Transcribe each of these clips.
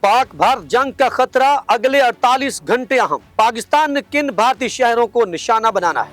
पाक भारत जंग का खतरा अगले 48 घंटे अहम। पाकिस्तान ने किन भारतीय शहरों को निशाना बनाना है?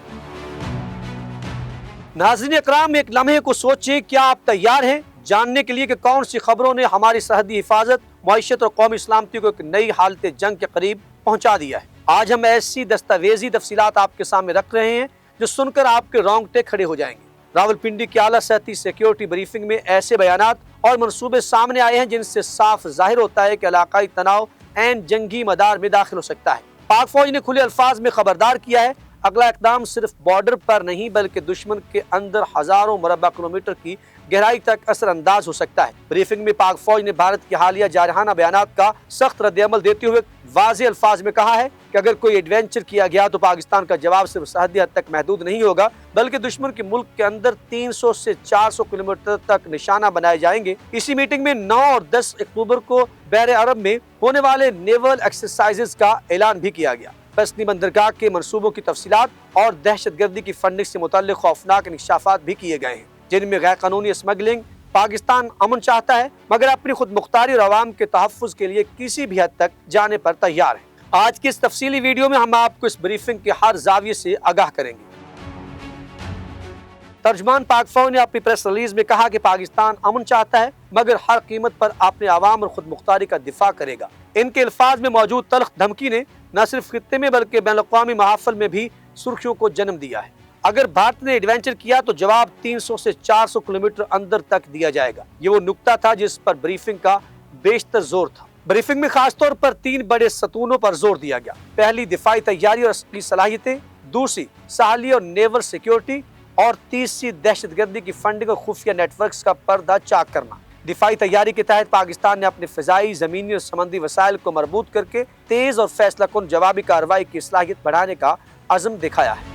नाज़रीन इकराम, एक लम्हे को सोचिए, क्या आप तैयार हैं जानने के लिए कि कौन सी खबरों ने हमारी सरहदी हिफाजत, मईशत और कौमी सलामती को एक नई हालत जंग के करीब पहुंचा दिया है। आज हम ऐसी दस्तावेजी तफसीलात आपके सामने रख रहे हैं जो सुनकर आपके रोंगटे खड़े हो जाएंगे। रावलपिंडी की आला सतही सिक्योरिटी ब्रीफिंग में ऐसे बयानात और मनसूबे सामने आए हैं जिनसे साफ जाहिर होता है कि इलाकाई तनाव एन जंगी मदार में दाखिल हो सकता है। पाक फौज ने खुले अल्फाज में खबरदार किया है, अगला इकदाम सिर्फ बॉर्डर पर नहीं बल्कि दुश्मन के अंदर हजारों मुरब्बा किलोमीटर की गहराई तक असर अंदाज हो सकता है। ब्रीफिंग में पाक फौज ने भारत की हालिया जारहाना बयानात का सख्त रद्द-ए-अमल देते हुए वाज़ेह अल्फाज में कहा है कि अगर कोई एडवेंचर किया गया तो पाकिस्तान का जवाब सिर्फ सरहदी हद तक महदूद नहीं होगा बल्कि दुश्मन के मुल्क के अंदर 300 से 400 किलोमीटर तक निशाना बनाए जाएंगे। इसी मीटिंग में 9 और 10 अक्टूबर को बहरे अरब में होने वाले नेवल एक्सरसाइजेज का ऐलान भी किया गया। बसनी बंदरगाह के मंसूबों की तफसीलात और दहशतगर्दी की फंडिंग से मुतल्लिक खौफनाक इंकशाफात भी किए गए हैं, जिनमें गैर कानूनी स्मगलिंग। पाकिस्तान अमन चाहता है मगर अपनी खुद मुख्तारी और आवाम के तहफ़्फ़ुज़ के लिए किसी भी हद तक जाने पर तैयार है। आज की इस तफसीली वीडियो में हम आपको इस ब्रीफिंग के हर जाविये से आगाह करेंगे। तर्जुमान पाक फौज ने अपनी प्रेस रिलीज में कहा कि पाकिस्तान अमन चाहता है मगर हर कीमत पर अपने आवाम और खुद मुख्तारी का दिफा करेगा। इनके अल्फाज में मौजूद तल्ख धमकी ने न सिर्फ खित्ते में बल्कि बैनुल-अक़वामी महाफ़िल में भी सुर्खियों को जन्म दिया है। अगर भारत ने एडवेंचर किया तो जवाब 300 से 400 किलोमीटर अंदर तक दिया जाएगा। ये वो नुक्ता था जिस पर ब्रीफिंग का बेशतर जोर था। ब्रीफिंग में खासतौर पर 3 बड़े सतूनों पर जोर दिया गया। पहली, दिफाई तैयारी और असली सलाहियतें, दूसरी, साहली और नेवल सिक्योरिटी, और तीसरी, दहशतगर्दी की फंडिंग और खुफिया नेटवर्क्स का पर्दा चाक करना। दिफाई तैयारी के तहत पाकिस्तान ने अपने फ़िज़ाई, ज़मीनी और समंदी वसाइल को मरबूत करके तेज़ और फैसलाकुन जवाबी कार्रवाई की सलाहियत बढ़ाने का अज़म दिखाया है।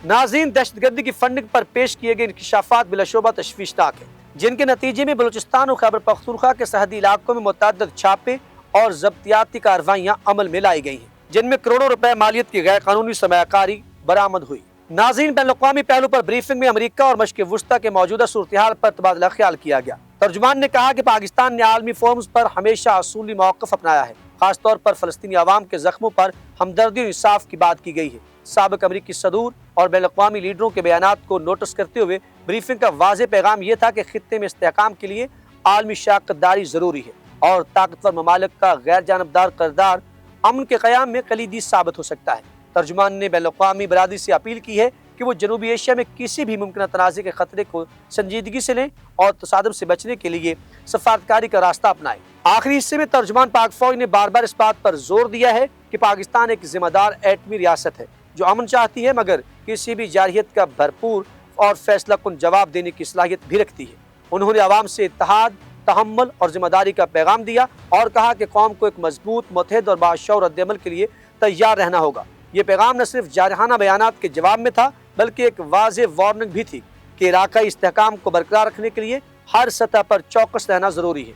नाज़रीन, दहशतगर्दी की फंडिंग पर पेश किए गए इंकशाफात बिलाशुबा तशवीशनाक है, जिनके नतीजे में बलूचिस्तान और खैबर पख्तूनख्वा के सरहदी इलाकों में मुतअद्दिद छापे और ज़ब्तियाती कार्रवाइयाँ अमल में लाई गई हैं, जिनमें करोड़ों रुपए मालियत की गैर कानूनी सरमायाकारी बरामद हुई। नाज़रीन, बैनुल-अक़वामी पहलू पर ब्रीफिंग में अमरीका और मशक़ वुस्ता के मौजूदा सूरत-ए-हाल पर तबादला ख्याल किया गया। तर्जुमान ने कहा कि पाकिस्तान ने आलमी फोरम्स पर हमेशा असूली मौक़िफ़ अपनाया है। खासतौर पर फ़लस्तीनी आवाम के ज़ख्मों पर हमदर्दी और इंसाफ की बात की गई है। साबिक़ अमरीकी सदूर और बैनुल-अक़वामी लीडरों के बयानात को नोटिस करते हुए ब्रीफिंग का वाज़ेह पैगाम यह था कि खित्ते में इस्तेहकाम के लिए आलमी शराकतदारी ज़रूरी है और ताकतवर ममालिक का गैर जानबदार किरदार अमन के क़याम में कलीदी साबित हो सकता है। तर्जुमान ने बैनुल-अक़वामी बरादरी से अपील की है कि वो जनूबी एशिया में किसी भी मुमकिन तनाज़े के खतरे को संजीदगी से लें और तसादुम से बचने के लिए सफारतकारी का रास्ता अपनाएं। आखिरी हिस्से में तर्जुमान पाक फौज ने बार बार इस बात पर जोर दिया है कि पाकिस्तान एक जिम्मेदार एटमी रियासत है जो अमन चाहती है मगर किसी भी जारहियत का भरपूर और फैसलाकुन जवाब देने की सलाहियत भी रखती है। उन्होंने आवाम से इत्तेहाद, तहम्मुल और जिम्मेदारी का पैगाम दिया और कहा कि कौम को एक मजबूत, मुत्तहिद और बाशऊर रद्द-ए-अमल के लिए तैयार रहना होगा। ये पैगाम न सिर्फ जारहाना बयानात के जवाब में था बल्कि एक वाज़ेह वार्निंग भी थी कि इलाकाई इस्तेहकाम को बरकरार रखने के लिए हर सतह पर चौकस रहना ज़रूरी है।